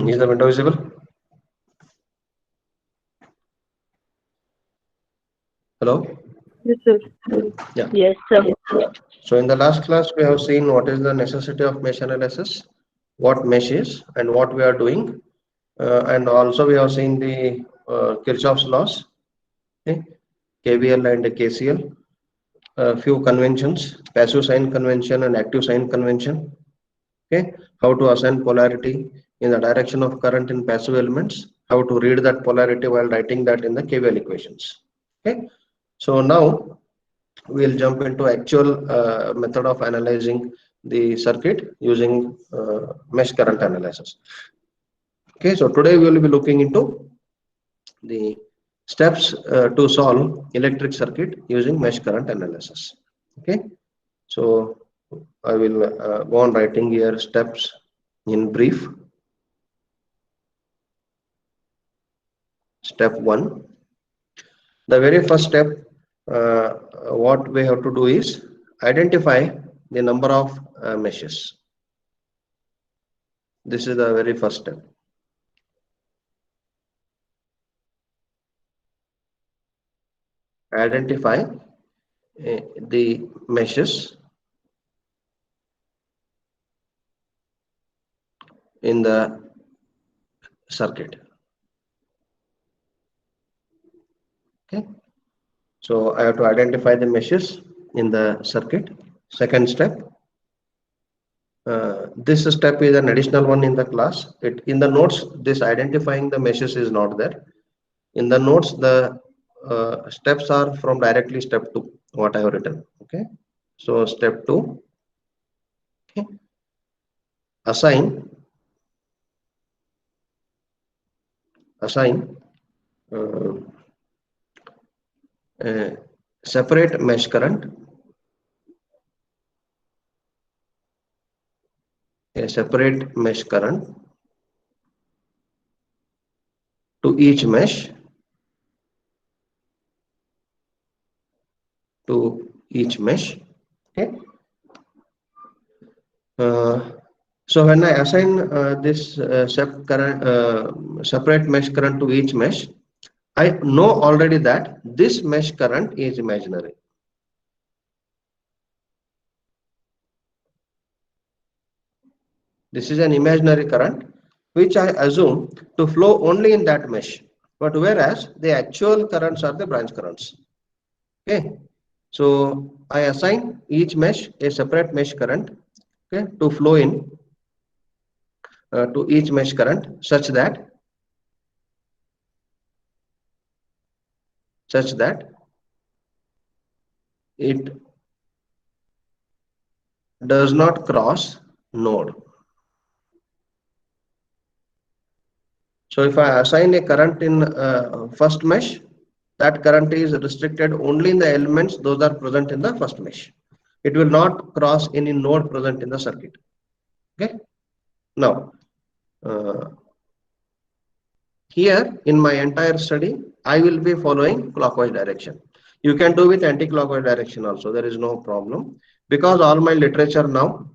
Is the window visible? Hello? Yes, sir. Yeah. Yes, sir. So in the last class, we have seen what is the necessity of mesh analysis, what mesh is, and what we are doing. And also we have seen the Kirchhoff's laws, okay? KVL and KCL, a few conventions, passive sign convention and active sign convention. Okay, how to assign polarity in the direction of current in passive elements, how to read that polarity while writing that in the KVL equations. Okay, so now we'll jump into actual method of analyzing the circuit using mesh current analysis. Okay, so today we will be looking into the steps to solve electric circuit using mesh current analysis. Okay, so I will go on writing here steps in brief. Step 1. The very first step, what we have to do is identify the number of meshes. This is the very first step. Identify the meshes in the circuit. Okay, so I have to identify the meshes in the circuit. Second step, this step is an additional one in the class. In the notes, this identifying the meshes is not there. In the notes, the steps are from directly step 2, what I have written. Okay, so step 2, okay, assign uh, separate mesh current, a separate mesh current to each mesh, okay. So when I assign this separate mesh current to each mesh, I know already that this mesh current is imaginary. This is an imaginary current which I assume to flow only in that mesh, but whereas the actual currents are the branch currents. Okay, so I assign each mesh a separate mesh current, okay, to flow in to each mesh current such that it does not cross node. So if I assign a current in first mesh, that current is restricted only in the elements those are present in the first mesh. It will not cross any node present in the circuit. Okay. Now, here in my entire study, I will be following clockwise direction. You can do with anti-clockwise direction also. There is no problem because all my literature now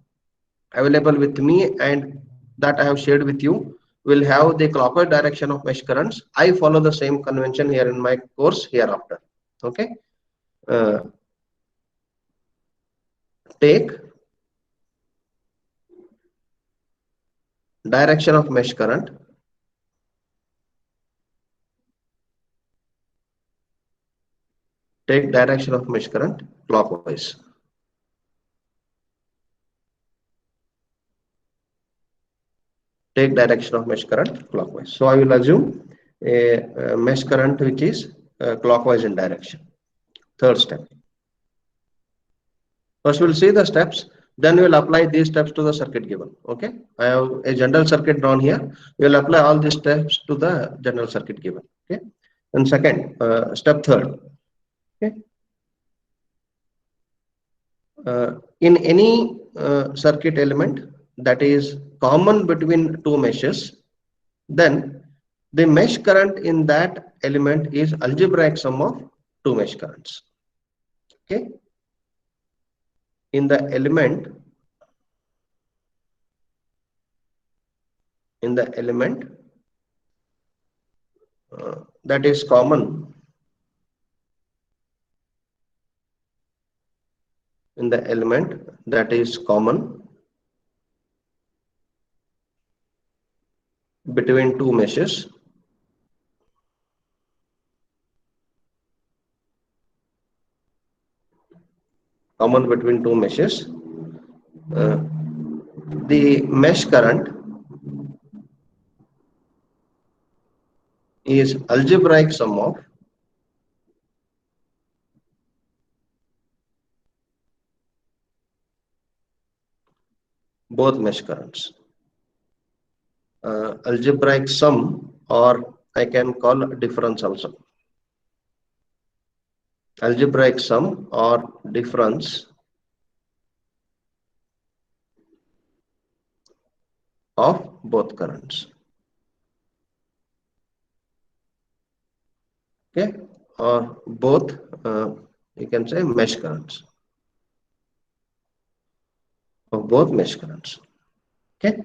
available with me and that I have shared with you will have the clockwise direction of mesh currents. I follow the same convention here in my course hereafter. Okay. Take direction of mesh current clockwise. Take direction of mesh current clockwise. So I will assume a mesh current which is clockwise in direction. Third step. First we'll see the steps, then we'll apply these steps to the circuit given. Okay, I have a general circuit drawn here. We'll apply all these steps to the general circuit given. Okay, and second, step third. Okay, in any circuit element that is common between two meshes, then the mesh current in that element is algebraic sum of two mesh currents. Okay, in the element in the element that is common in the element that is common between two meshes uh, the mesh current is algebraic sum of both mesh currents. Algebraic sum, or I can call difference also. Algebraic sum or difference of both currents. Okay, or both you can say mesh currents, of both mesh currents. Okay,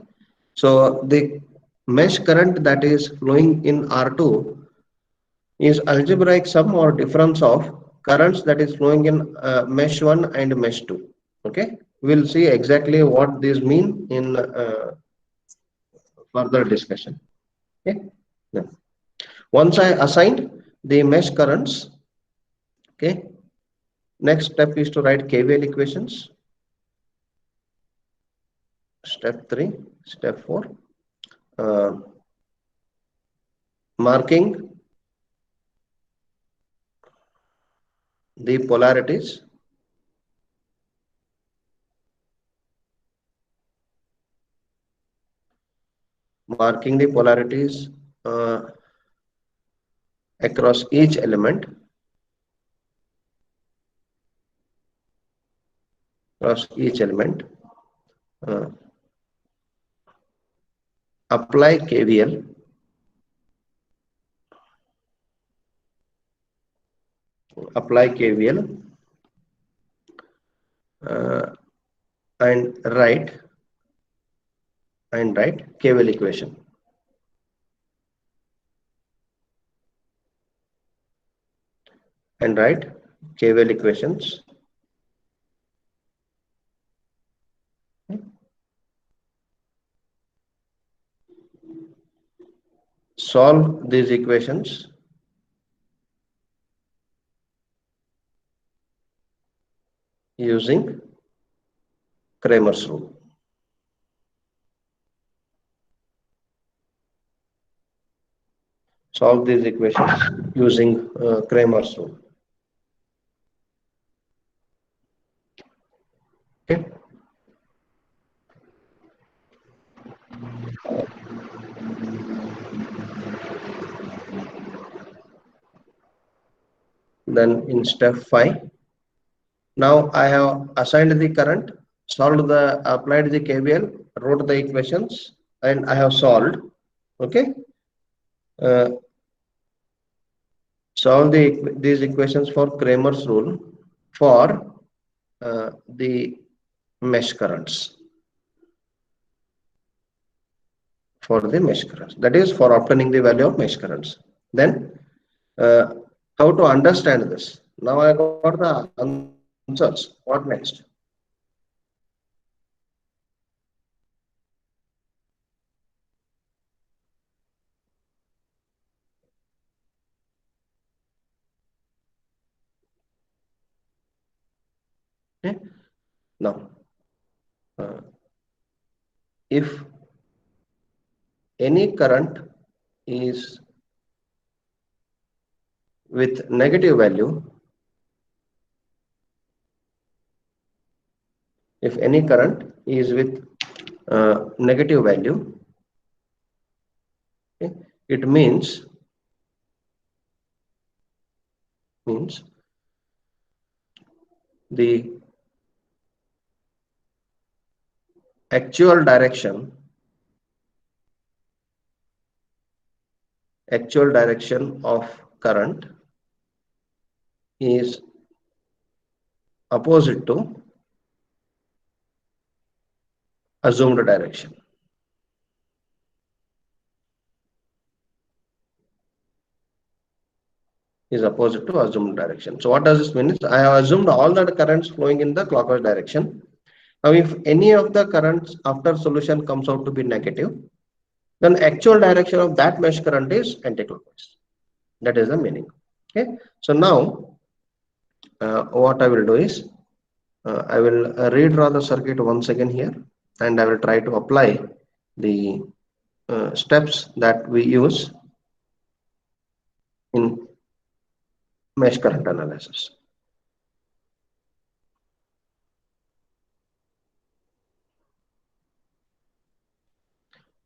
so the mesh current that is flowing in R2 is algebraic sum or difference of currents that is flowing in mesh 1 and mesh 2. Okay, we'll see exactly what these mean in further discussion. Okay, now, once I assigned the mesh currents, okay, next step is to write KVL equations. Step 3, step 4, marking the polarities uh, across each element, uh, apply KVL uh, and write KVL equation. And write KVL equations. Solve these equations using Cramer's rule. Solve these equations using Cramer's rule. Okay. Then in step 5, now I have assigned the current, applied the KVL, wrote the equations, and I have solved. Okay. Uh, solve these equations for Cramer's rule for the mesh currents. That is for obtaining the value of mesh currents. Then how to understand this? Now I got the answers. What next? Okay. Now, if any current is with negative value, if any current is with negative value, okay, it means the actual direction of current is opposite to assumed direction. is opposite to assumed direction. So what does this mean? I have assumed all the currents flowing in the clockwise direction. Now, if any of the currents after solution comes out to be negative, then actual direction of that mesh current is anticlockwise. That is the meaning. Okay. So now, what I will do is, I will redraw the circuit once again here, and I will try to apply the steps that we use in mesh current analysis.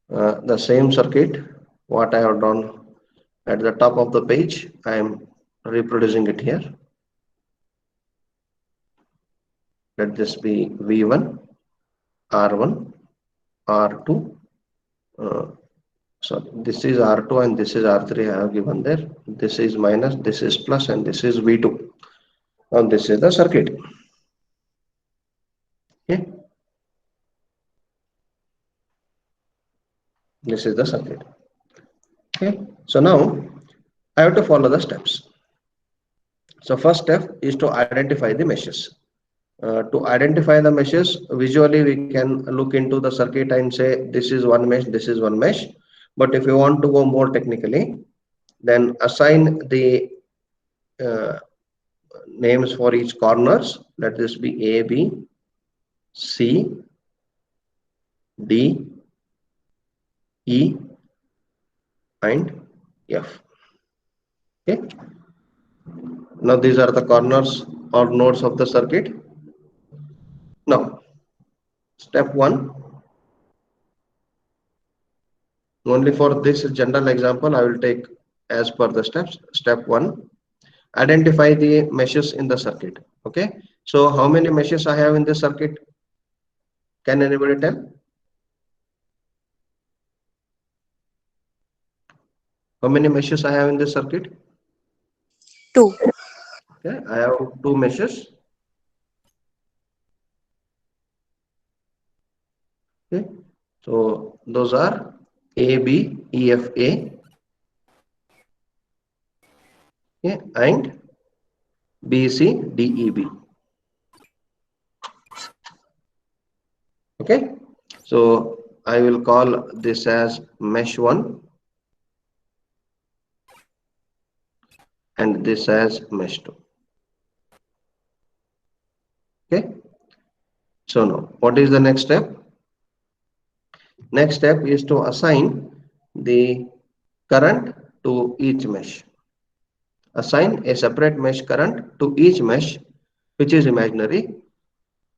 The same circuit, what I have done at the top of the page, I am reproducing it here. Let this be V1, R1, R2. So this is R2 and this is R3 I have given there. This is minus, this is plus, and this is V2. And this is the circuit. Okay. This is the circuit. Okay. So now I have to follow the steps. So first step is to identify the meshes. To identify the meshes, visually we can look into the circuit and say this is one mesh, this is one mesh. But if you want to go more technically, then assign the names for each corners. Let this be A, B, C, D, E, and F. Okay. Now these are the corners or nodes of the circuit. Now, step 1. Only for this general example, I will take as per the steps. Step 1. Identify the meshes in the circuit. Okay. So how many meshes I have in this circuit? Can anybody tell? How many meshes I have in this circuit? 2. Okay, I have 2 meshes. Okay, so those are A, B, E, F, A. Okay, and B, C, D, E, B. Okay, so I will call this as mesh 1 and this as mesh 2. Okay, so now what is the next step? Next step is to assign the current to each mesh. Assign a separate mesh current to each mesh which is imaginary,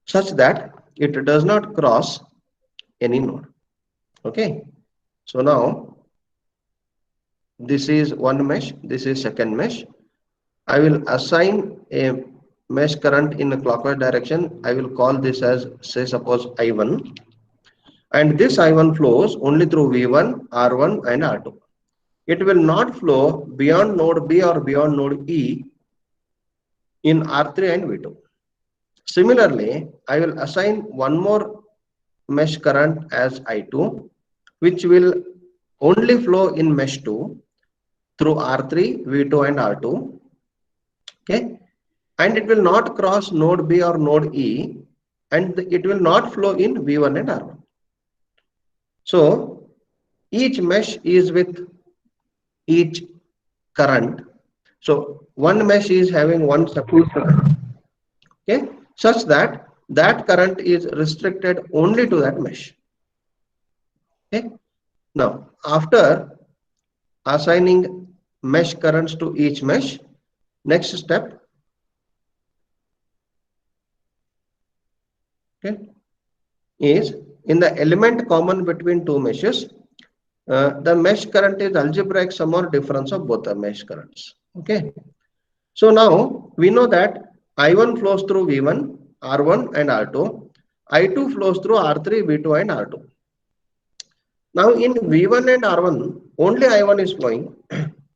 such that it does not cross any node. Okay, so now this is one mesh, this is second mesh. I will assign a mesh current in a clockwise direction. I will call this as, say, suppose I1, and this I1 flows only through V1, R1, and R2. It will not flow beyond node B or beyond node E in R3 and V2. Similarly, I will assign one more mesh current as I2, which will only flow in mesh 2 through R3, V2, and R2. Okay, and it will not cross node B or node E, and it will not flow in V1 and R1. So each mesh is with each current. So one mesh is having one separate current, okay, such that that current is restricted only to that mesh. Okay. Now, after assigning mesh currents to each mesh, next step, okay, is in the element common between two meshes, the mesh current is algebraic sum or difference of both the mesh currents. Okay. So now we know that I1 flows through V1, R1, and R2. I2 flows through R3, V2, and R2. Now in V1 and R1, only I1 is flowing.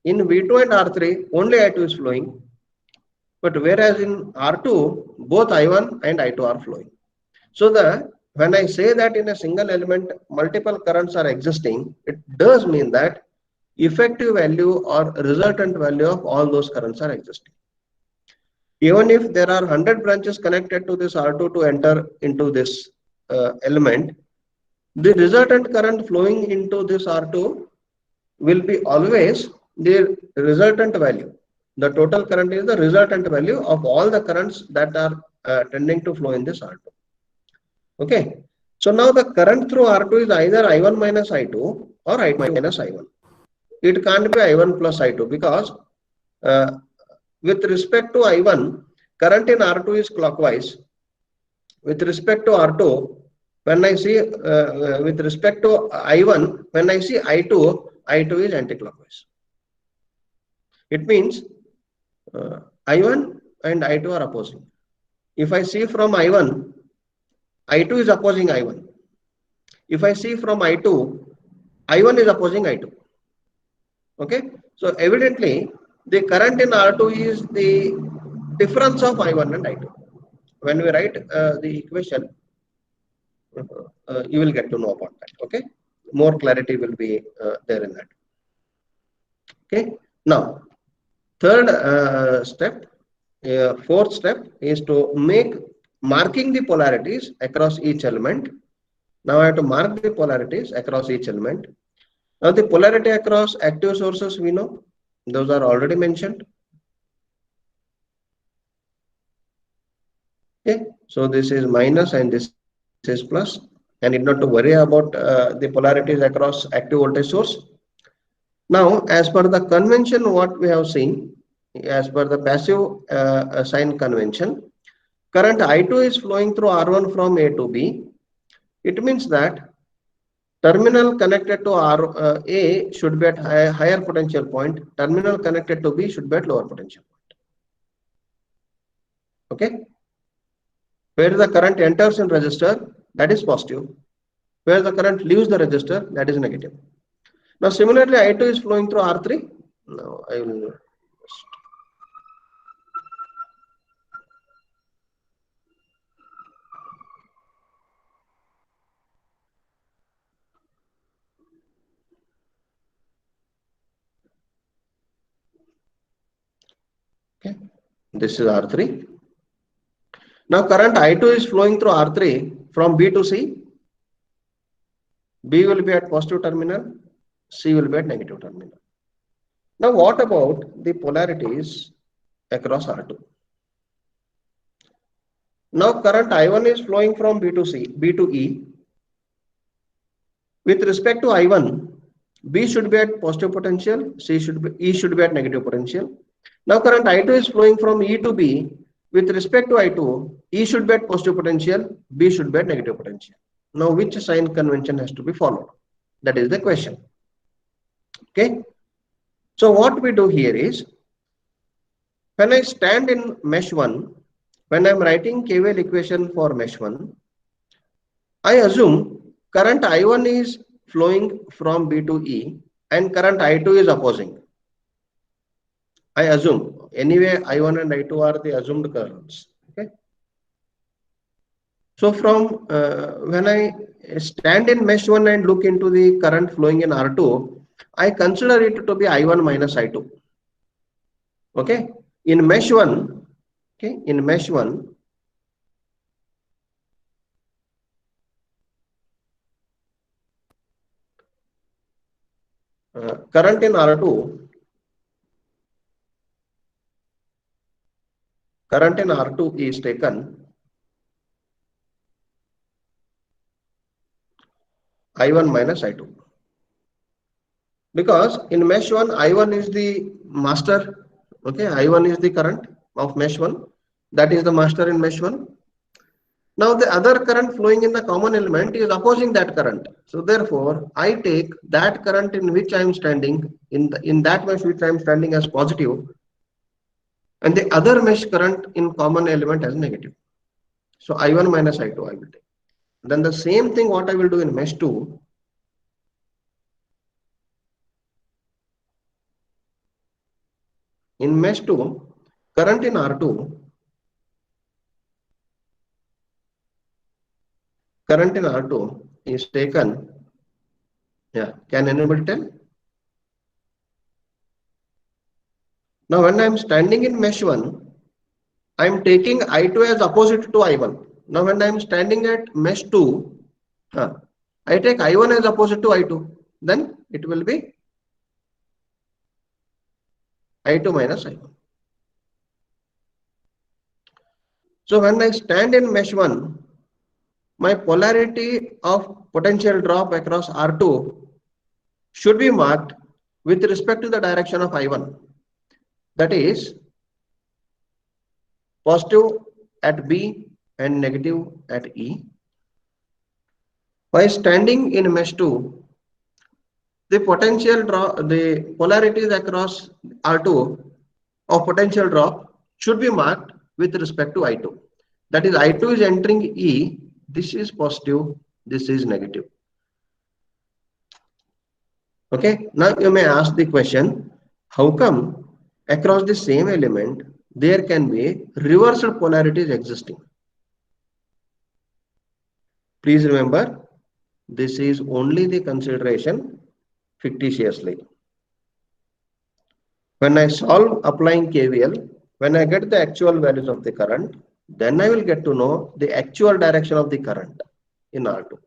In V2 and R3, only I2 is flowing. But whereas in R2, both I1 and I2 are flowing. So when I say that in a single element, multiple currents are existing, it does mean that effective value or resultant value of all those currents are existing. Even if there are 100 branches connected to this R2 to enter into this element, the resultant current flowing into this R2 will be always the resultant value. The total current is the resultant value of all the currents that are tending to flow in this R2. Okay. So now the current through R2 is either I1 minus I2 or I2 minus I1. It can't be I1 plus I2 because with respect to I1, current in R2 is clockwise. With respect to R2, when I see with respect to I1, when I see I2, I2 is anticlockwise. It means I1 and I2 are opposing. If I see from I1, I2 is opposing I1. If I see from I2, I1 is opposing I2. Okay, so evidently the current in R2 is the difference of I1 and I2. When we write the equation, you will get to know about that. Okay, more clarity will be there in that. Okay, now third step, fourth step is to make marking the polarities across each element. Now I have to mark the polarities across each element. Now the polarity across active sources we know, those are already mentioned. Okay, so this is minus and this is plus, and need not to worry about the polarities across active voltage source. Now, as per the convention, what we have seen, as per the passive sign convention, current I2 is flowing through R1 from A to B. It means that terminal connected to A should be at higher potential point. Terminal connected to B should be at lower potential point. Okay. Where the current enters in resistor, that is positive. Where the current leaves the resistor, that is negative. Now, similarly, I2 is flowing through R3. Now, I will. Okay, this is R3. Now current I2 is flowing through R3 from B to C. B will be at positive terminal, C will be at negative terminal. Now what about the polarities across R2? Now current I1 is flowing from B to C, B to E. With respect to I1, B should be at positive potential, E should be at negative potential. Now current I2 is flowing from E to B. With respect to I2, E should be at positive potential, B should be at negative potential. Now which sign convention has to be followed? That is the question. Okay. So what we do here is, when I stand in mesh 1, when I am writing KVL equation for mesh 1, I assume current I1 is flowing from B to E and current I2 is opposing. I assume anyway I1 and I2 are the assumed currents. Okay. So from when I stand in mesh 1 and look into the current flowing in R2, I consider it to be I1 minus I2. Okay. In mesh 1, okay, in mesh 1, current in R2, current in R2 is taken I1 minus I2. Because in mesh 1, I1 is the master. Okay, I1 is the current of mesh 1. That is the master in mesh 1. Now the other current flowing in the common element is opposing that current. So therefore, I take that current in which I am standing, in that mesh which I am standing as positive, and the other mesh current in common element as negative. So I1 minus I2 I will take. Then the same thing what I will do in mesh 2. In mesh 2, current in R2, current in R2 is taken, yeah, can anybody tell? Now when I am standing in mesh 1, I am taking I2 as opposite to I1. Now when I am standing at mesh 2, I take I1 as opposite to I2. Then it will be I2 minus I1. So when I stand in mesh 1, my polarity of potential drop across R2 should be marked with respect to the direction of I1. That is positive at B and negative at E. By standing in mesh 2, the potential drop, the polarities across R2 of potential drop should be marked with respect to I2. That is, I2 is entering E, this is positive, this is negative. Okay, now you may ask the question, how come across the same element there can be reversed polarities existing? Please remember, this is only the consideration fictitiously. When I solve applying KVL, when I get the actual values of the current, then I will get to know the actual direction of the current in R2.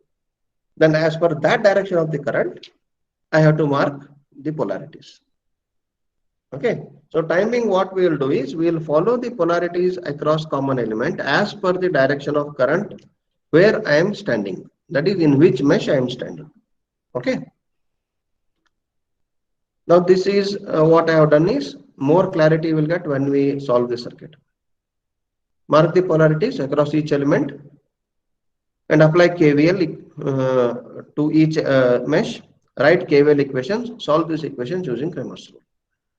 Then as per that direction of the current, I have to mark the polarities. Okay, so timing, what we will do is we will follow the polarities across common element as per the direction of current where I am standing, that is in which mesh I am standing. Okay, now this is what I have done is more clarity will get when we solve the circuit. Mark the polarities across each element and apply KVL to each mesh. Write KVL equations, solve this equation using Cramer's rule.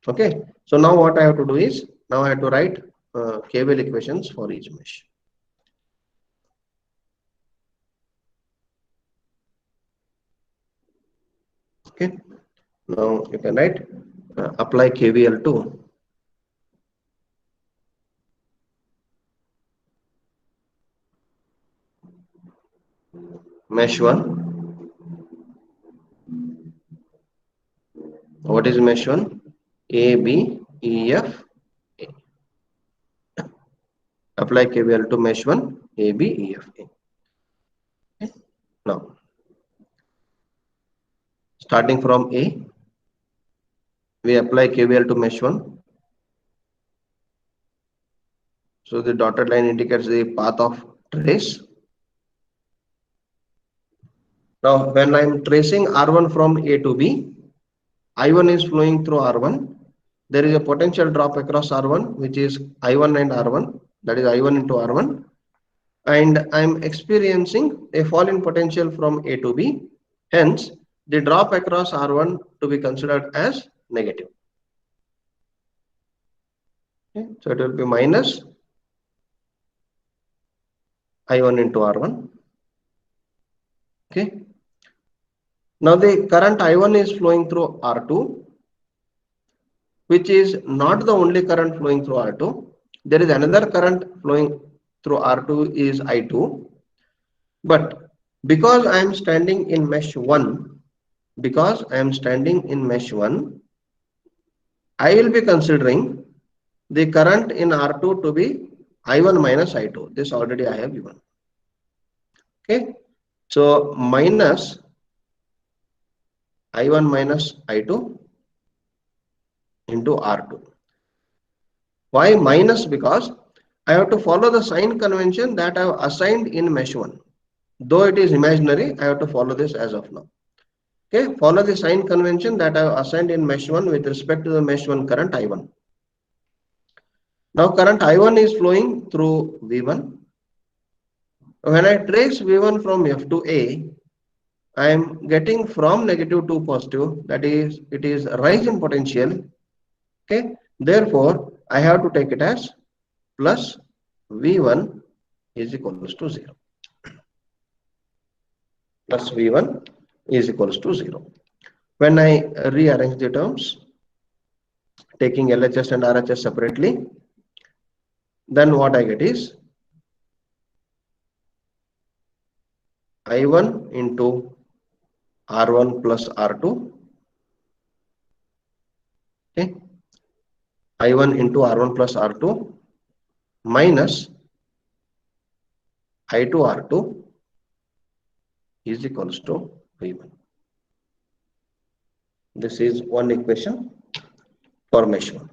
Okay, so now what I have to do is, now I have to write KVL equations for each mesh. Okay, now you can write apply KVL to mesh 1. What is mesh 1? A, B, E, F, A. Apply KVL to mesh 1, A, B, E, F, A. Okay. Now, starting from A, we apply KVL to mesh 1. So the dotted line indicates the path of trace. Now, when I am tracing R1 from A to B, I1 is flowing through R1. There is a potential drop across R1, which is I1 and R1, that is I1 into R1. And I am experiencing a fall in potential from A to B. Hence, the drop across R1 to be considered as negative. Okay. So it will be minus I1 into R1. Okay. Now the current I1 is flowing through R2, which is not the only current flowing through R2. There is another current flowing through R2 is I2. But because I am standing in mesh 1, I will be considering the current in R2 to be I1 minus I2. This already I have given. Okay. So minus I1 minus I2 into R2. Why minus? Because I have to follow the sign convention that I have assigned in mesh 1. Though it is imaginary, I have to follow this as of now. Okay, follow the sign convention that I have assigned in mesh 1 with respect to the mesh 1 current I1. Now current I1 is flowing through V1. When I trace V1 from F to A, I am getting from negative to positive, that is, it is a rise in potential. Okay, therefore I have to take it as plus V1 is equals to 0. Plus V1 is equals to 0. When I rearrange the terms, taking LHS and RHS separately, then what I get is I1 into R1 plus R2. Okay, I1 into R1 plus R2 minus I2 R2 is equals to V1. This is one equation for mesh 1.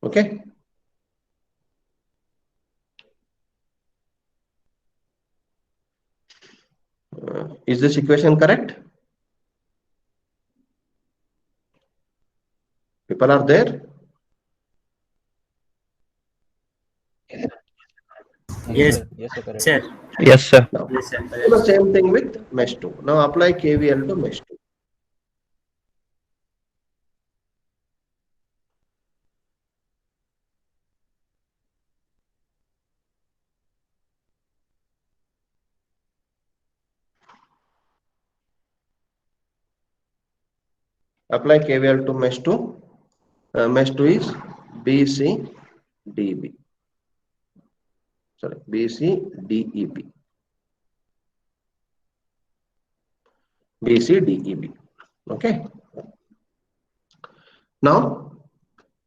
Okay. Is this equation correct? People are there? Yes, Yes, sir, correct. sir. Yes, sir. Now, Yes, sir. do the same thing with mesh 2. Now apply KVL to mesh 2. Apply KVL to mesh 2. Mesh 2 is BCDB. Sorry, BCDEB. BCDEB. Okay. Now,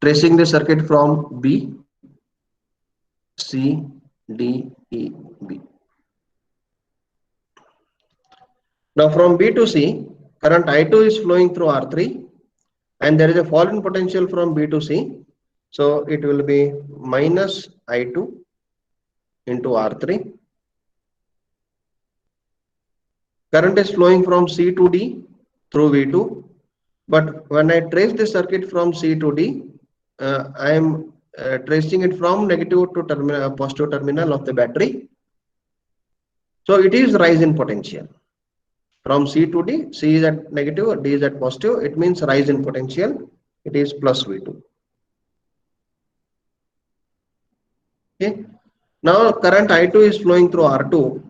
tracing the circuit from B, C, D, E, B. Now, from B to C, current I2 is flowing through R3, and there is a fall in potential from B to C. So, it will be minus I2 into R3. Current is flowing from C to D through V2. But when I trace the circuit from C to D, I am tracing it from negative to terminal, positive terminal of the battery. So it is rise in potential. From C to D, C is at negative, D is at positive. It means rise in potential. It is plus V2. Okay. Now current I2 is flowing through R2,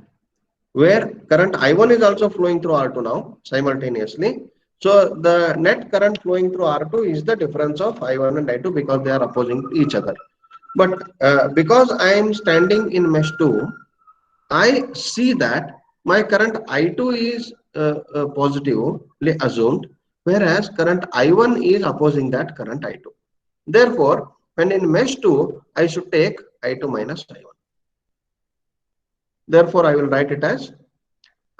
where current I1 is also flowing through R2 now simultaneously. So the net current flowing through R2 is the difference of I1 and I2 because they are opposing each other. But because I am standing in mesh 2, I see that my current I2 is positively assumed, whereas current I1 is opposing that current I2. Therefore, when in mesh 2, I should take I2 minus I1. Therefore, I will write it as,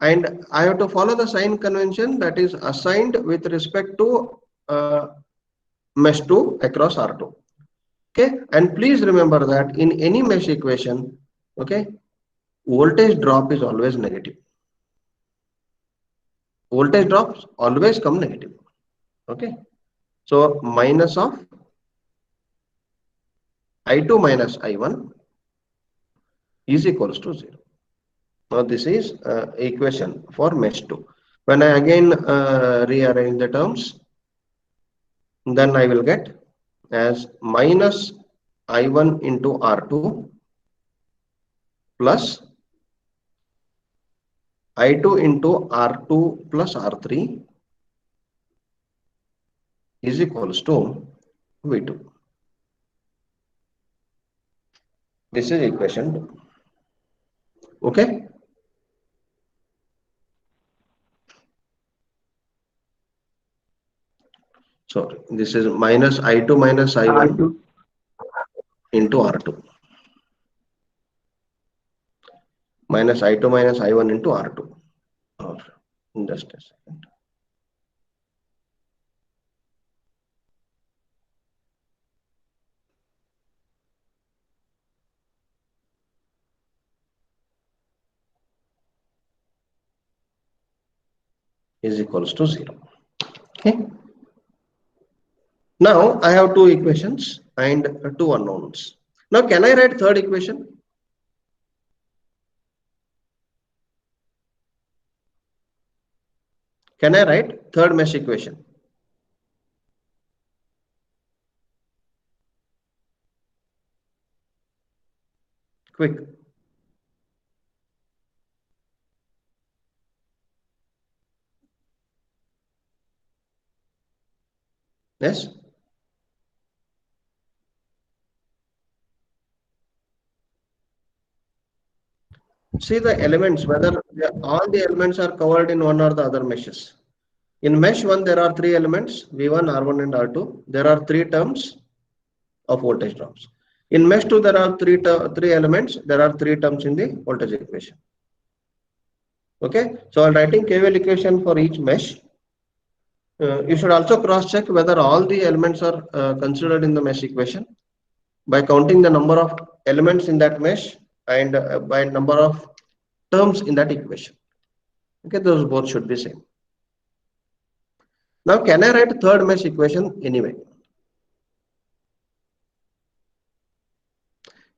and I have to follow the sign convention that is assigned with respect to mesh 2 across R2. Okay, and please remember that in any mesh equation, okay, voltage drop is always negative. Voltage drops always come negative. Okay, so minus of I2 minus I1 is equals to 0. Now this is equation for mesh 2. When I again rearrange the terms, then I will get as minus I1 into R2 plus I2 into R2 plus R3 is equals to V2. This is equation 2. Okay. So this is minus I2 minus I1 into R2. Minus I2 minus I1 into R2. Or just a second. Is equals to 0. Okay. Now I have two equations and two unknowns. Now can I write third equation? Can I write third mesh equation? Quick. Yes. See the elements, whether all the elements are covered in one or the other meshes. In mesh 1, there are three elements, V1, R1 and R2. There are three terms of voltage drops. In mesh 2, there are three elements. There are three terms in the voltage equation. Okay, so I'm writing KVL equation for each mesh. You should also cross check whether all the elements are considered in the mesh equation by counting the number of elements in that mesh and by number of terms in that equation. Okay, those both should be same. Now, can I write third mesh equation anyway?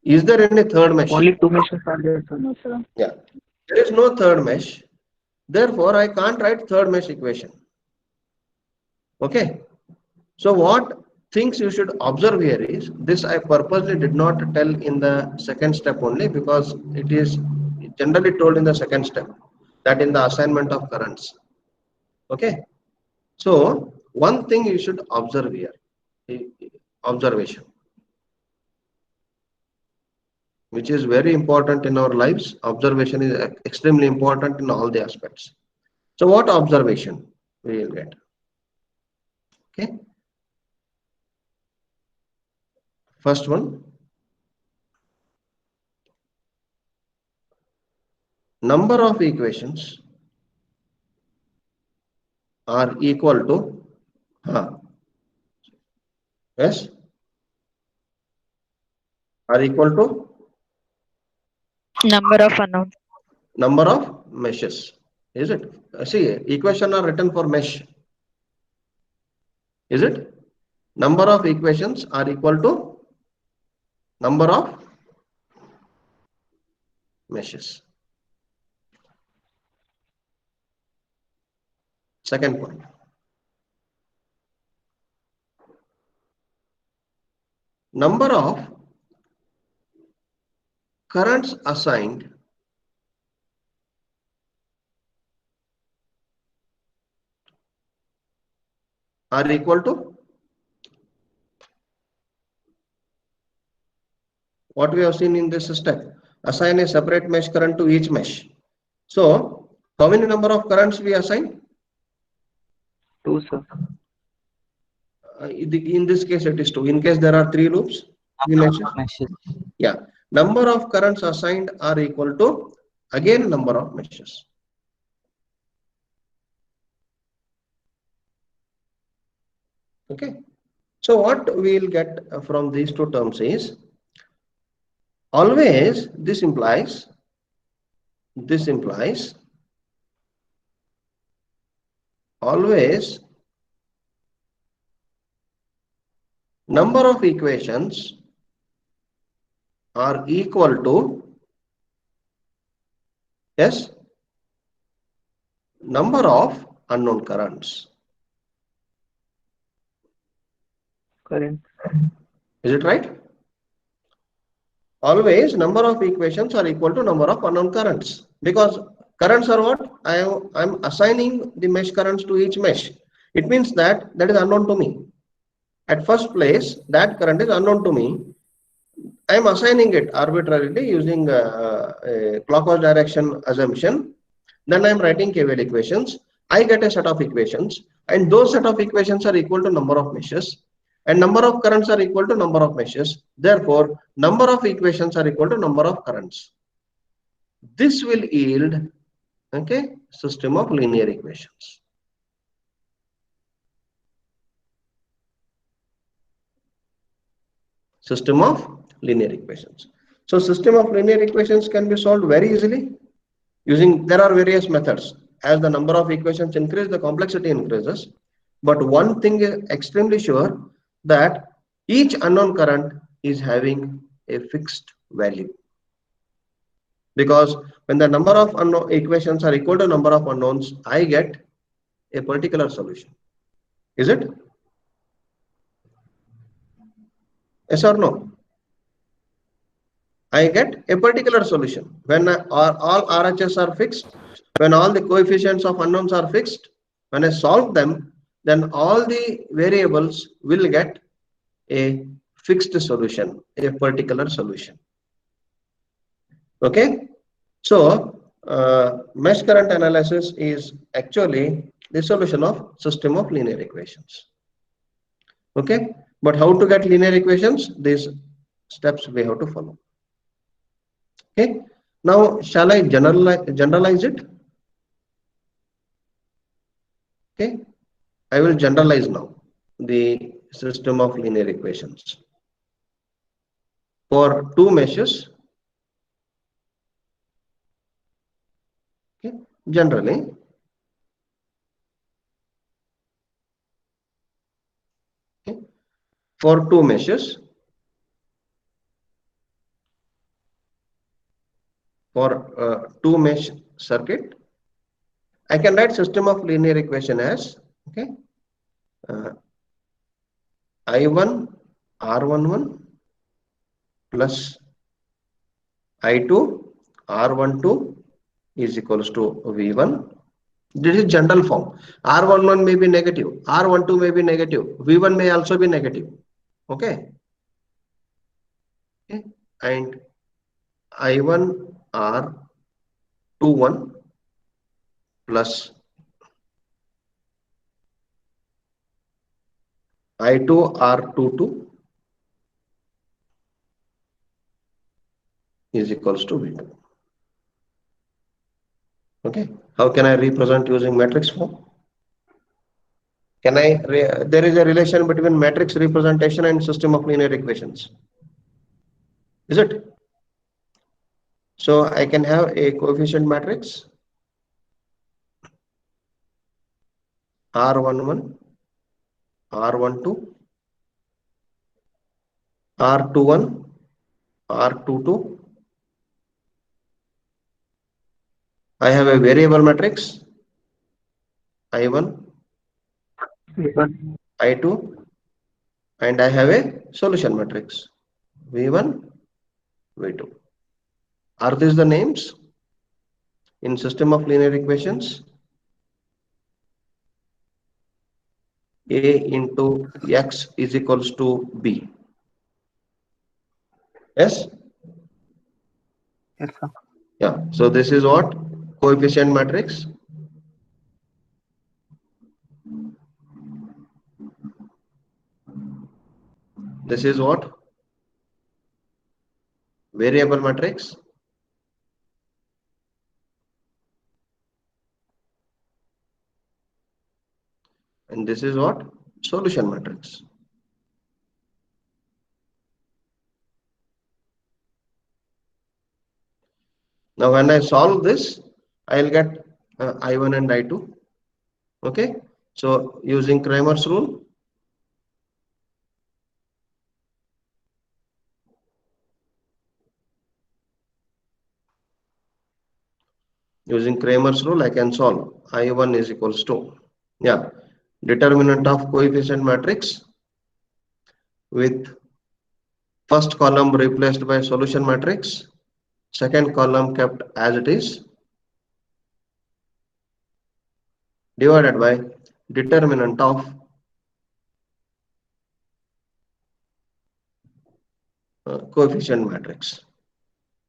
Is there any third mesh? Only two meshes are there, sir. No, sir. Yeah, there is no third mesh. Therefore, I can't write third mesh equation. Okay. So what things you should observe here is, this I purposely did not tell in the second step only because it is generally told in the second step, that in the assignment of currents. Okay. So one thing you should observe here, observation, which is very important in our lives. Observation is extremely important in all the aspects. So what observation we will get? Okay. First one, number of equations are equal to, yes, are equal to Number of unknowns. number of meshes. Is it? See, equation are written for mesh. Is it? Number of equations are equal to number of meshes. Second point. Number of currents assigned are equal to what we have seen in this step. Assign a separate mesh current to each mesh. So, how many number of currents we assign? Two, sir. In this case, it is 2. In case there are 3 loops, 3 meshes. Yeah. Number of currents assigned are equal to, again, number of meshes. Okay. So what we will get from these two terms is, always this implies always number of equations are equal to, yes, number of unknown currents. Correct. Is it right? Always number of equations are equal to number of unknown currents, because currents are what? I am assigning the mesh currents to each mesh. It means that is unknown to me. At first place, that current is unknown to me. I am assigning it arbitrarily using a clockwise direction assumption. Then I am writing KVL equations. I get a set of equations, and those set of equations are equal to number of meshes, and number of currents are equal to number of meshes. Therefore, number of equations are equal to number of currents. This will yield, okay, system of linear equations. System of linear equations. So system of linear equations can be solved very easily using, there are various methods. As the number of equations increase, the complexity increases. But one thing is extremely sure, that each unknown current is having a fixed value. Because when the number of unknown equations are equal to number of unknowns, I get a particular solution. Is it? Yes or no? I get a particular solution. When all RHS are fixed, when all the coefficients of unknowns are fixed, when I solve them, then all the variables will get a fixed solution, a particular solution. Okay. So, mesh current analysis is actually the solution of system of linear equations. Okay, but how to get linear equations? These steps we have to follow. Okay, now shall I generalize it? Okay, I will generalize now the system of linear equations for two meshes. Okay, generally, okay, for two meshes, for two mesh circuit, I can write system of linear equation as, okay, I1 R11 plus I2 R12 is equals to V1. This is general form. R11 may be negative, R12 may be negative, V1 may also be negative. Okay. Okay. And I1 R21 plus I2 R22 is equals to V2. Okay. How can I represent using matrix form? Can there is a relation between matrix representation and system of linear equations. Is it? So I can have a coefficient matrix R11, R12, R21, R22. I have a variable matrix I1, V1. I2, and I have a solution matrix V1, V2. Are these the names in system of linear equations? A into X is equals to B. Yes? Yes, sir. Yeah. So this is what? Coefficient matrix. This is what? Variable matrix. And this is what? Solution matrix. Now when I solve this, I'll get I1 and I2. Okay. So using Cramer's rule, I can solve I1 is equals to, yeah, determinant of coefficient matrix with first column replaced by solution matrix, second column kept as it is, divided by determinant of coefficient matrix.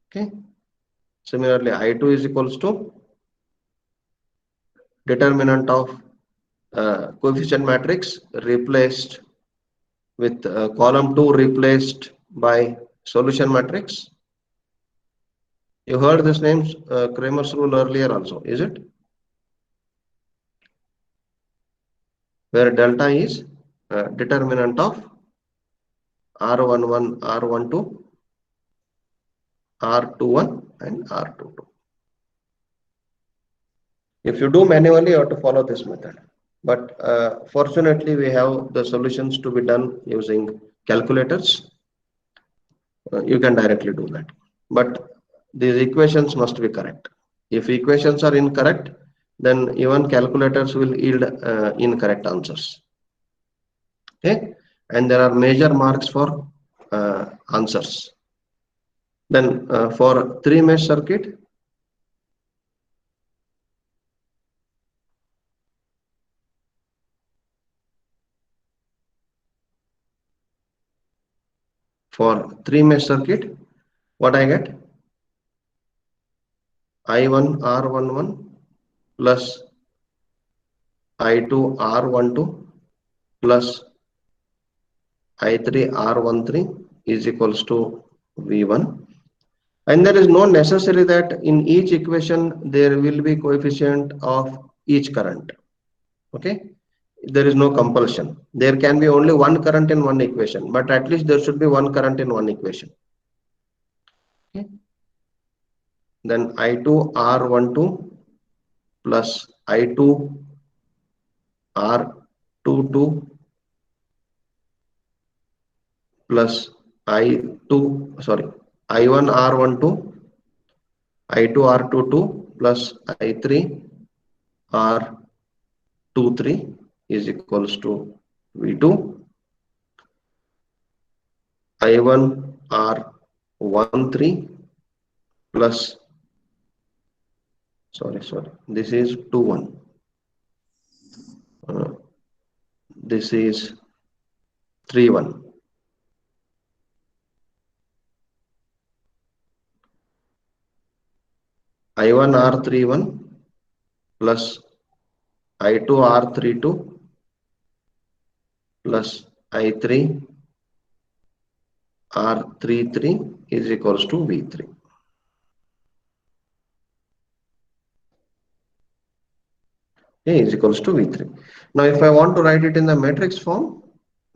Okay. Similarly, I2 is equals to determinant of coefficient matrix replaced with column 2 replaced by solution matrix. You heard this name Cramer's rule earlier also, is it? Where delta is determinant of R11, R12, R21 and R22. If you do manually, you have to follow this method. But fortunately, we have the solutions to be done using calculators. You can directly do that. But these equations must be correct. If equations are incorrect, then even calculators will yield incorrect answers. Okay, and there are major marks for answers. Then for three mesh circuit, what I get? I1 R11 plus I2 R12 plus I3 R13 is equals to V1. And there is no necessary that in each equation there will be coefficient of each current. Okay, there is no compulsion. There can be only one current in one equation, but at least there should be one current in one equation. Okay. Then I2 R12 plus I2 R22 plus I1 R12, I2 R22 plus I3 R23 is equals to V2, I1 R13 plus, this is 21. This is 31. I1 R31 plus I2 R32 plus I3 R33 is equals to V3. A is equals to V3. Now, if I want to write it in the matrix form,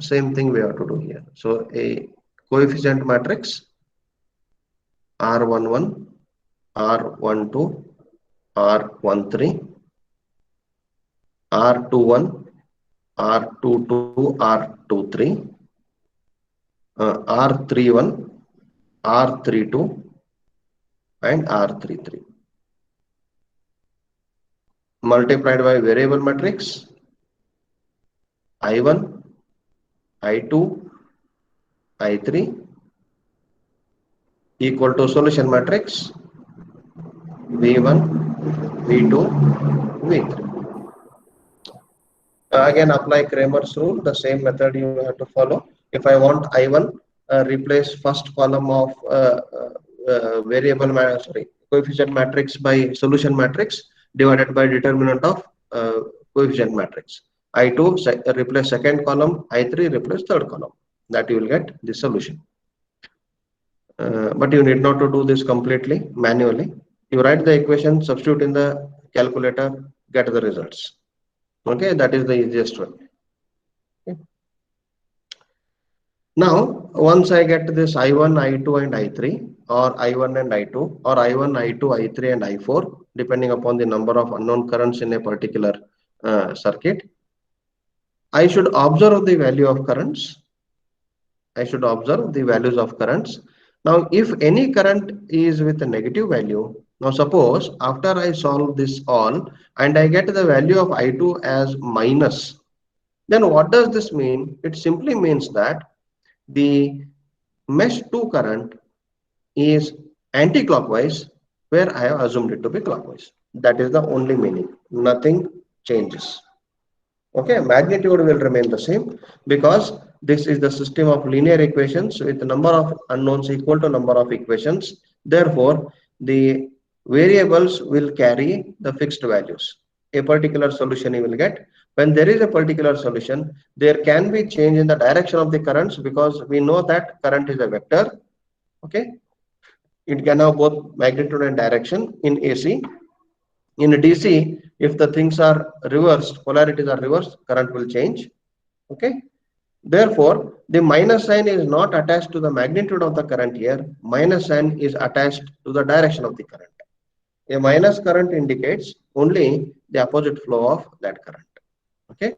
same thing we have to do here. So, a coefficient matrix R11, R12, R13, R21, R22, R23, R31, R32, and R33. Multiplied by variable matrix I1, I2, I3 equal to solution matrix V1, V2, V3. Again, apply Kramer's rule, the same method you have to follow. If I want I1, replace first column of coefficient matrix by solution matrix divided by determinant of coefficient matrix. I2 replace second column, I3 replace third column. That you will get the solution. But you need not to do this completely manually. You write the equation, substitute in the calculator, get the results. Okay, that is the easiest one. Okay. Now, once I get this I1, I2 and I3, or I1 and I2, or I1, I2, I3 and I4, depending upon the number of unknown currents in a particular circuit, I should observe the value of currents. I should observe the values of currents. Now, if any current is with a negative value, now suppose after I solve this all and I get the value of I2 as minus, then what does this mean? It simply means that the mesh 2 current is anti-clockwise where I have assumed it to be clockwise. That is the only meaning. Nothing changes. Okay, magnitude will remain the same because this is the system of linear equations with number of unknowns equal to number of equations. Therefore, the variables will carry the fixed values. A particular solution you will get. When there is a particular solution, there can be change in the direction of the currents because we know that current is a vector. Okay, it can have both magnitude and direction in AC. In DC, if the things are reversed, polarities are reversed, current will change. Okay. Therefore, the minus sign is not attached to the magnitude of the current here. Minus sign is attached to the direction of the current. A minus current indicates only the opposite flow of that current. Okay.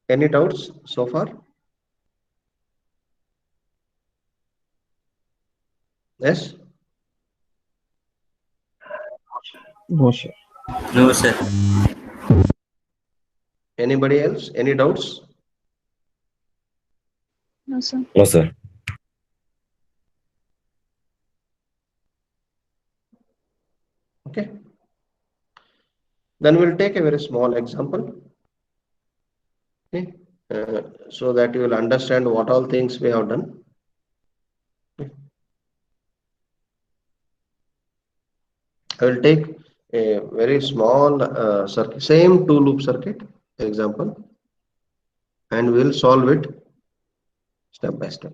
Any doubts so far? Yes. No, sir. No, sir. Anybody else? Any doubts? No, sir. No, sir. Okay. Then we'll take a very small example. Okay. So that you will understand what all things we have done. Okay. I will take a very small circuit, same two loop circuit example, and we'll solve it step by step.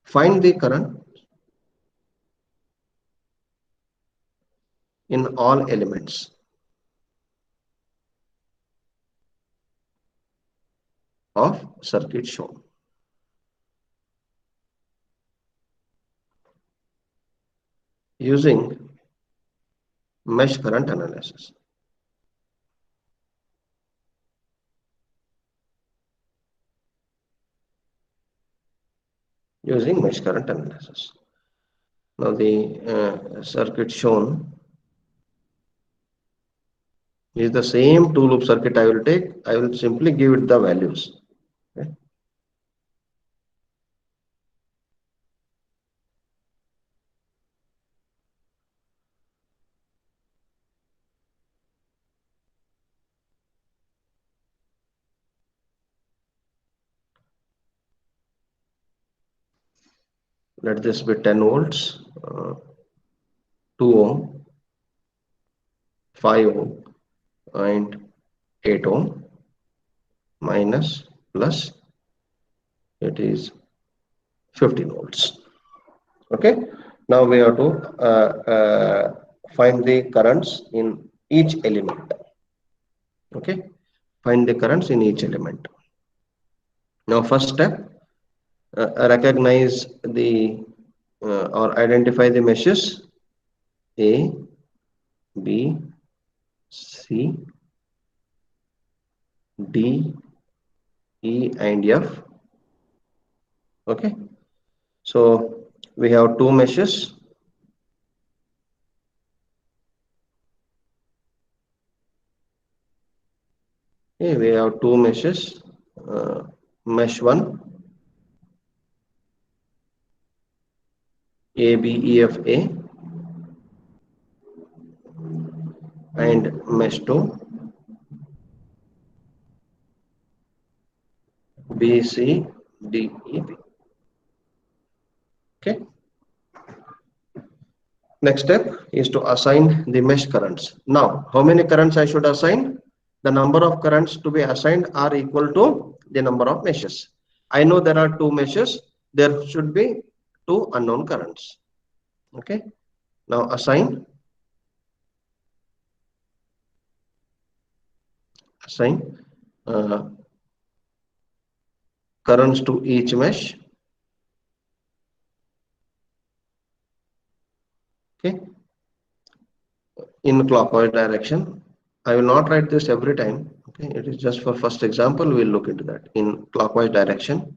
Find the current in all elements of circuit shown. Using mesh current analysis. Using mesh current analysis. Now the circuit shown is the same two loop circuit I will take. I will simply give it the values. Okay. Let this be 10 volts, 2 ohm, 5 ohm, and 8 ohm, minus, plus, it is 15 volts. Okay. Now we have to find the currents in each element. Okay. Find the currents in each element. Now first step, recognize the or identify the meshes A, B, C, D, E, and F. Okay. So we have two meshes. Okay, we have two meshes. Mesh 1, A, B, E, F, A, and mesh 2, B, C, D, E, B. Okay. Next step is to assign the mesh currents. Now, how many currents I should assign? The number of currents to be assigned are equal to the number of meshes. I know there are two meshes. There should be two unknown currents. Okay. Now assign currents to each mesh. Okay. In clockwise direction. I will not write this every time. Okay. It is just for first example. We'll look into that in clockwise direction.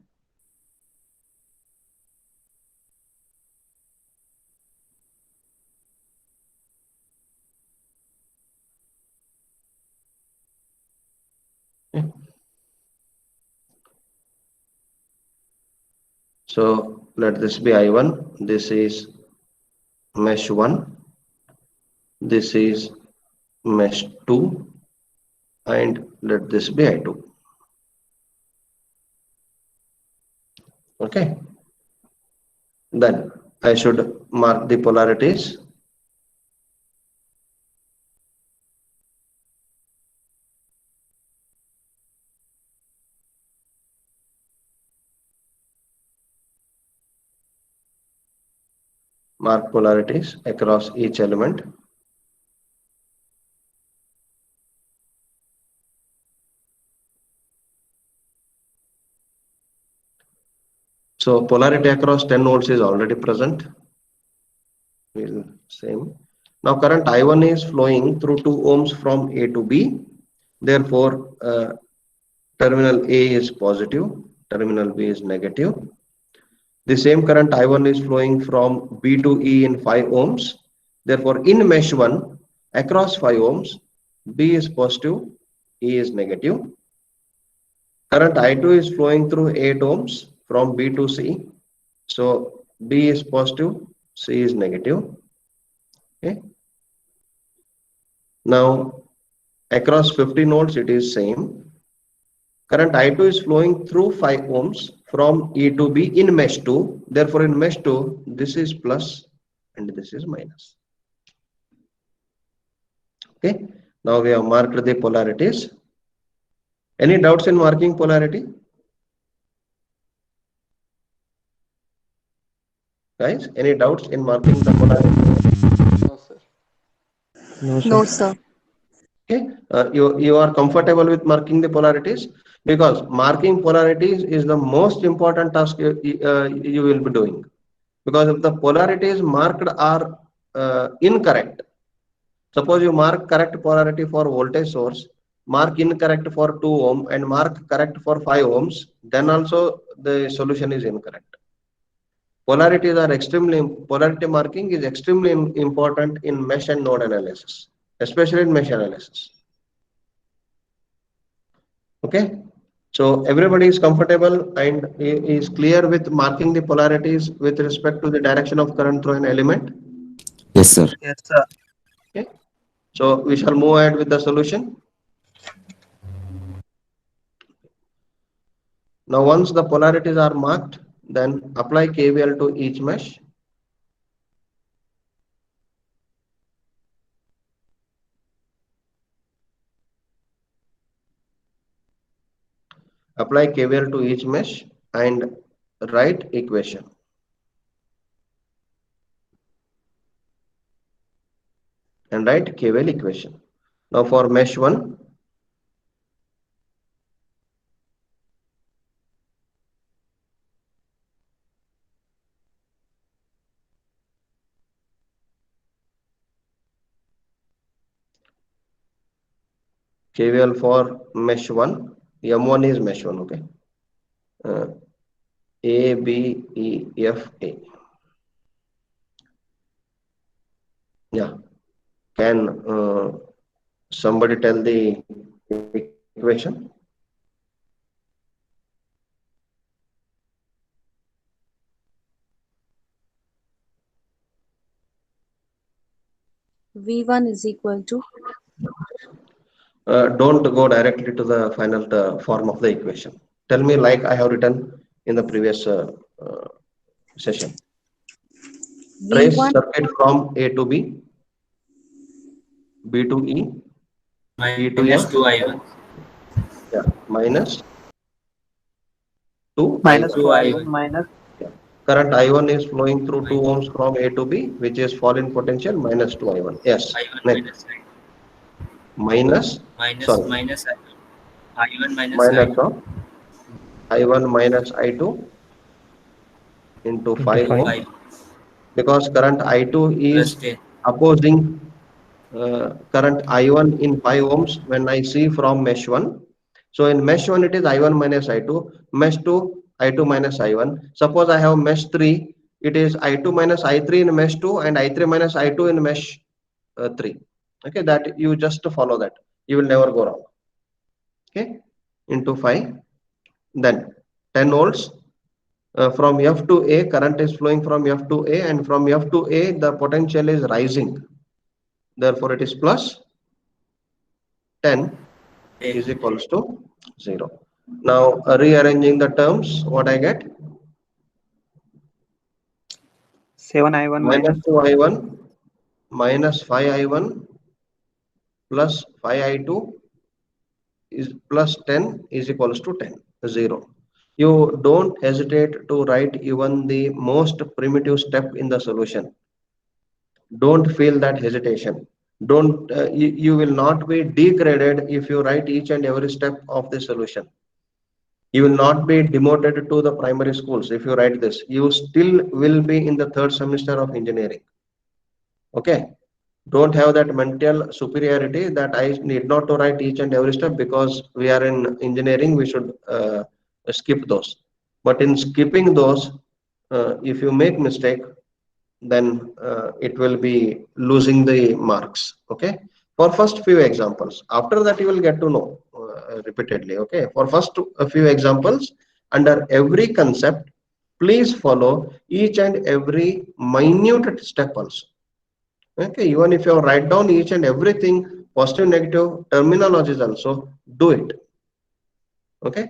Okay. So let this be I1. This is mesh 1. This is mesh 2. And let this be I2. Okay. Then I should mark the polarities. Mark polarities across each element. So polarity across 10 volts is already present. Same. Now current I1 is flowing through 2 ohms from A to B. Therefore, terminal A is positive, terminal B is negative. The same current I1 is flowing from B to E in 5 ohms. Therefore, in mesh 1, across 5 ohms, B is positive, E is negative. Current I2 is flowing through 8 ohms from B to C. So, B is positive, C is negative. Okay. Now, across 15 volts, it is same. Current I2 is flowing through 5 ohms from E to B in mesh 2. Therefore, in mesh 2, this is plus and this is minus. Okay. Now we have marked the polarities. Any doubts in marking polarity? Guys, any doubts in marking the polarity? No, sir. No, No, sir. sir. Okay, you are comfortable with marking the polarities, because marking polarities is the most important task you will be doing, because if the polarities marked are incorrect, suppose you mark correct polarity for voltage source, mark incorrect for 2 ohm and mark correct for 5 ohms, then also the solution is incorrect. Polarity marking is extremely important in mesh and node analysis, especially in mesh analysis. Okay, so everybody is comfortable and is clear with marking the polarities with respect to the direction of current through an element. Yes, sir. Yes, sir. Okay, so we shall move ahead with the solution. Now once the polarities are marked, then apply KVL to each mesh. Apply KVL to each mesh and write equation. And write KVL equation. Now for mesh 1, KVL for mesh 1, M1 is mesh 1, okay. A, B, E, F, A. Yeah. Can somebody tell the equation? V1 is equal to Don't go directly to the final form of the equation. Tell me like I have written in the previous session. Trace V1 circuit from A to B, B to E, E to Minus F, 2I1. yeah, minus 2 Minus I1. 2I1 minus. Yeah. Current I1 is flowing through 2 ohms from A to B, which is fall in potential minus 2 I1. Yes. Next. Minus, sorry, minus I1 minus of I1 minus I2 into 5 5. ohms, because current I2 is 10. opposing current I1 in 5 ohms when I see from mesh 1. So in mesh 1 it is I1 minus I2, mesh 2 I2 minus I1. Suppose I have mesh 3, it is I2 minus I3 in mesh 2 and I3 minus I2 in mesh 3. Okay, that you just follow that. You will never go wrong. Okay, into 5. Then 10 volts. From F to A, current is flowing from F to A, and from F to A, the potential is rising. Therefore, it is plus 10 is equals to 0. Now, rearranging the terms, what I get? 7I1 Minus minus 2I1 minus 5I1 plus 5I2 is plus 10 is equals to 10, 0. You don't hesitate to write even the most primitive step in the solution. Don't feel that hesitation. Don't you will not be degraded if you write each and every step of the solution. You will not be demoted to the primary schools if you write this. You still will be in the third semester of engineering. Okay, don't have that mental superiority that I need not to write each and every step because we are in engineering, we should skip those. But in skipping those, if you make mistake, then it will be losing the marks. Okay, for first few examples, after that you will get to know repeatedly. Okay, for first a few examples, under every concept, please follow each and every minute step also. Okay, even if you write down each and everything, positive, negative terminologies also, do it. Okay,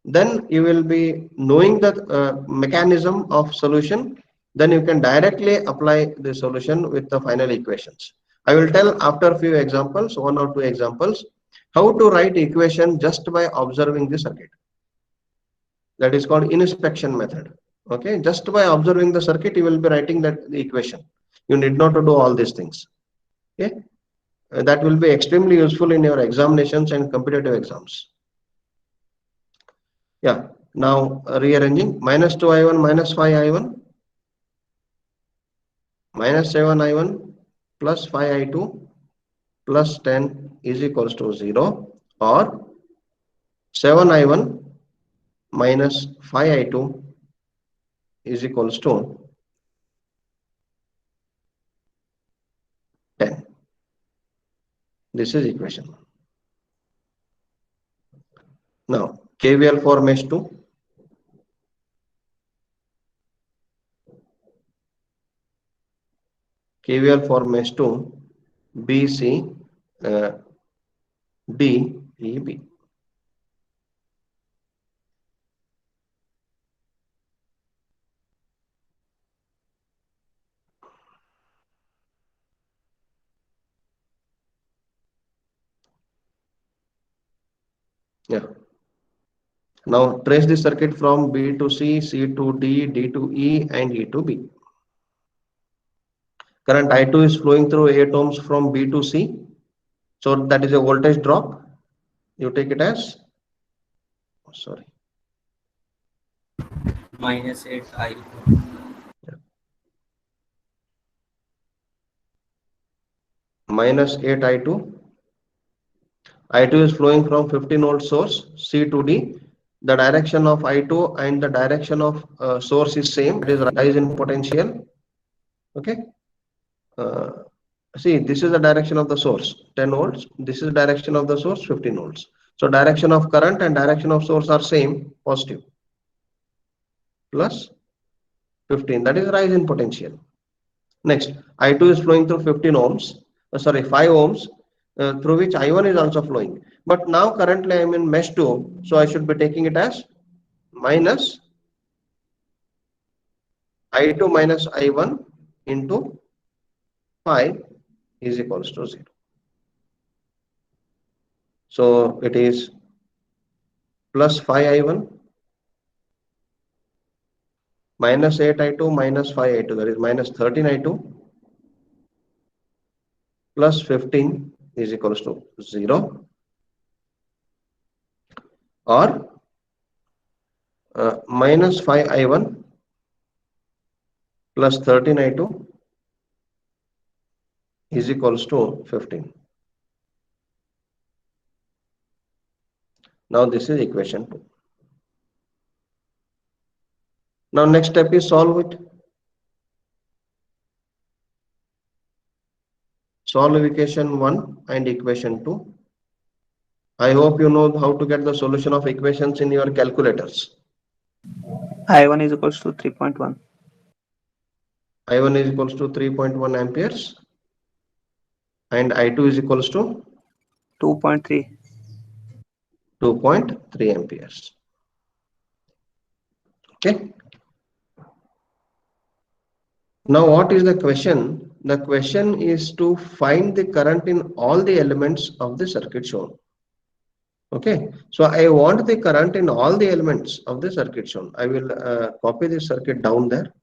then you will be knowing the mechanism of solution, then you can directly apply the solution with the final equations. I will tell after a few examples, 1 or 2 examples, how to write equation just by observing the circuit. That is called inspection method. Okay, just by observing the circuit, you will be writing the equation. You need not to do all these things. Okay, that will be extremely useful in your examinations and competitive exams. Yeah, now rearranging minus 2i1 minus 5i1 minus 7i1 plus 5i2 plus 10 is equals to 0, or 7i1 minus 5i2 is equals to 10. This is equation. Now KVL for mesh 2. KVL for mesh 2, BC DEB. Yeah. Now trace the circuit from B to C, C to D, D to E, and E to B. Current I2 is flowing through 8 ohms from B to C. So that is a voltage drop. You take it as, sorry, minus 8 I. minus 8 I2. I2 is flowing from 15 volt source C to D. The direction of I2 and the direction of source is same. It is rise in potential. Okay. See, this is the direction of the source, 10 volts. This is the direction of the source, 15 volts. So direction of current and direction of source are same, positive. Plus 15, that is rise in potential. Next, I2 is flowing through 15 ohms, 5 ohms, through which I1 is also flowing. But now currently I am in mesh 2, so I should be taking it as minus I2 minus I1 into 5 is equals to 0. So it is plus 5i1 minus 8i2 minus 5i2, that is minus 13i2 plus 15 is equals to 0, or minus 5i1 plus 13i2 is equals to 15. Now this is equation 2. Now next step is solve it. Solve equation 1 and equation 2. I hope you know how to get the solution of equations in your calculators. I1 is equals to 3.1. I1 is equals to 3.1 amperes and I2 is equals to 2.3. 2.3 amperes. Okay. Now what is the question? The question is to find the current in all the elements of the circuit shown. Okay. So I want the current in all the elements of the circuit shown. I will copy this circuit down there.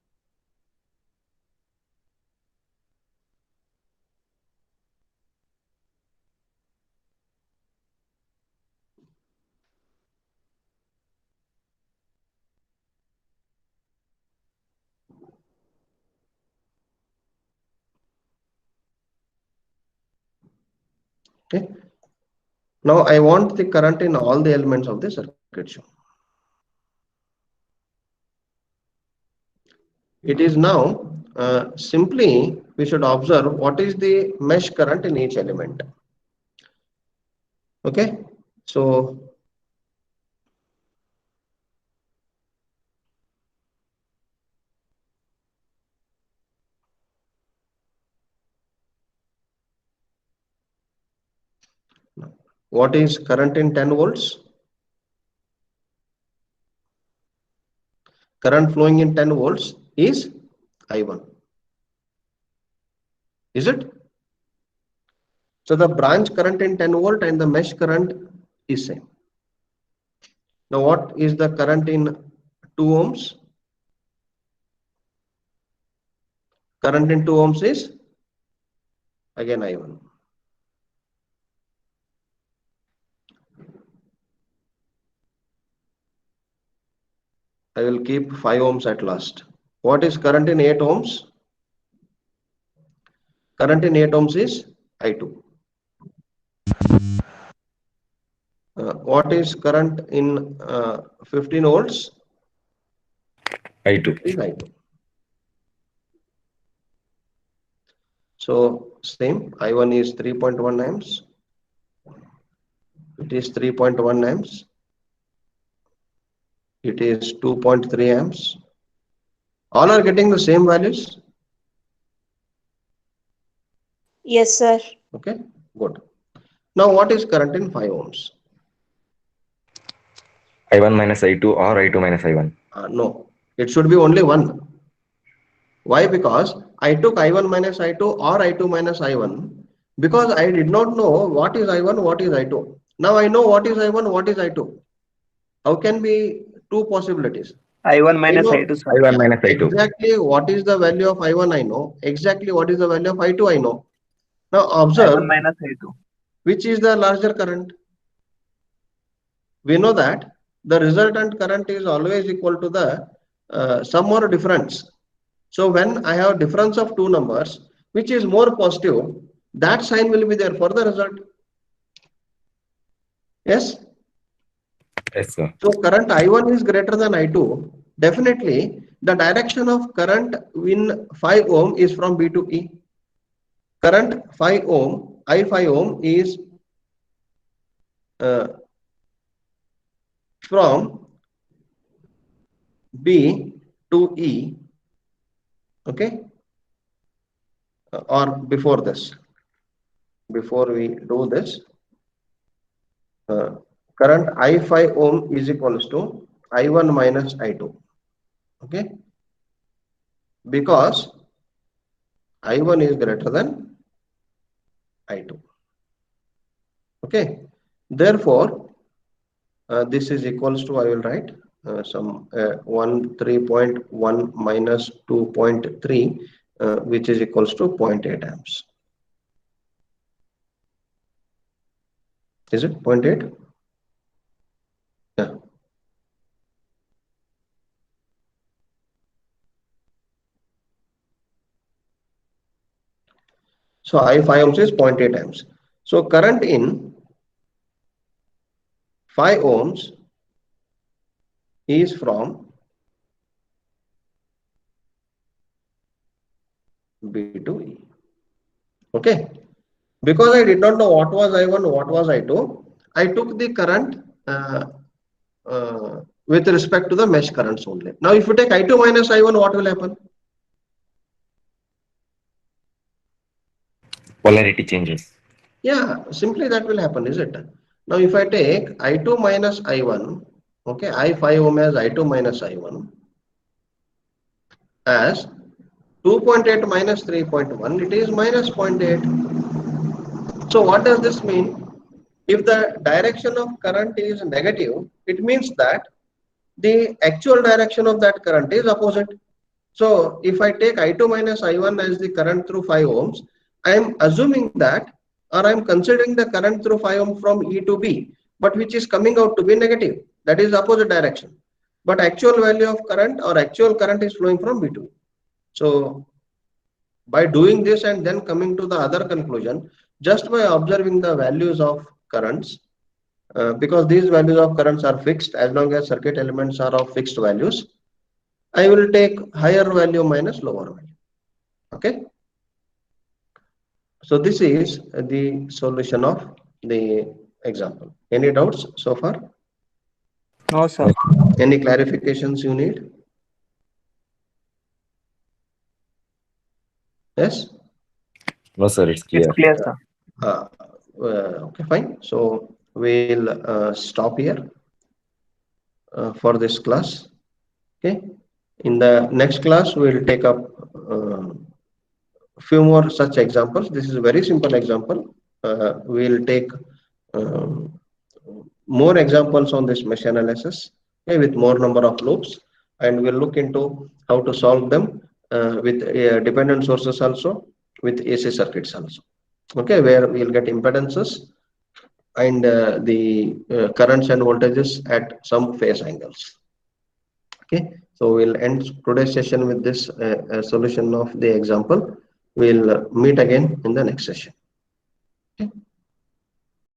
Okay. Now I want the current in all the elements of the circuit shown. It is now simply we should observe what is the mesh current in each element. Okay. So what is current in 10 volts? current flowing in 10 volts is I1. Is it? So the branch current in 10 volt and the mesh current is same. Now what is the current in 2 ohms? Current in 2 ohms is again I1. I will keep 5 ohms at last. What is current in 8 ohms? Current in 8 ohms is I2. What is current in 15 volts? I2. Is I2. So same, I1 is 3.1 amps. It is 3.1 amps. It is 2.3 amps. All are getting the same values. Yes, sir. Okay, good. Now what is current in 5 ohms? I1 minus I2 or I2 minus I1. No, it should be only one. Why? Because I took I1 minus I2 or I2 minus I1 because I did not know what is I1, what is I2. Now I know what is I1, what is I2. How can be two possibilities? I1 I minus know I2, sir. I1 minus I2. exactly what is the value of I1 I know, exactly what is the value of I2 I know. Now I1 observe minus I2. which is the larger current. We know that the resultant current is always equal to the sum or difference. So when I have difference of two numbers, which is more positive, that sign will be there for the result. Yes. Yes, sir. So current I1 is greater than I2. Definitely, the direction of current in 5 ohm is from B to E. Current 5 ohm, I5 ohm is from B to E. Okay. Or before this, before we do this, current I5 ohm is equals to I1 minus I2. Okay, because I1 is greater than I2. Okay, therefore this is equals to, I will write some 3.1 minus 2.3 which is equals to 0.8 amps. Is it 0.8? Yeah. So I5 ohms is 0.8 amps. So current in 5 ohms is from B to E. Okay. Because I did not know what was I1, what was I2, I took the current with respect to the mesh currents only. Now, if you take I2 minus I1, what will happen? Polarity changes. Yeah, simply that will happen, is it? Now, if I take I2 minus I1, okay, I5 ohm as I2 minus I1 as 2.8 minus 3.1, it is minus 0.8. So, what does this mean? If the direction of current is negative, it means that the actual direction of that current is opposite. So if I take I2 minus I1 as the current through 5 ohms, I am assuming that, or I am considering the current through 5 ohms from E to B, but which is coming out to be negative. That is opposite direction. But actual value of current or actual current is flowing from B to E. So by doing this and then coming to the other conclusion, just by observing the values of currents, because these values of currents are fixed as long as circuit elements are of fixed values, I will take higher value minus lower value. Okay. So this is the solution of the example. Any doubts so far? No, sir. Any clarifications you need? Yes? No, sir, it's clear. It's clear, sir. Okay, fine. So we'll stop here for this class. Okay. In the next class, we will take up few more such examples. This is a very simple example. We will take um, more examples on this mesh analysis, okay, with more number of loops, and we'll look into how to solve them with dependent sources also, with AC circuits also. Okay, where we'll get impedances and the currents and voltages at some phase angles. Okay, so we'll end today's session with this solution of the example. We'll meet again in the next session. Okay.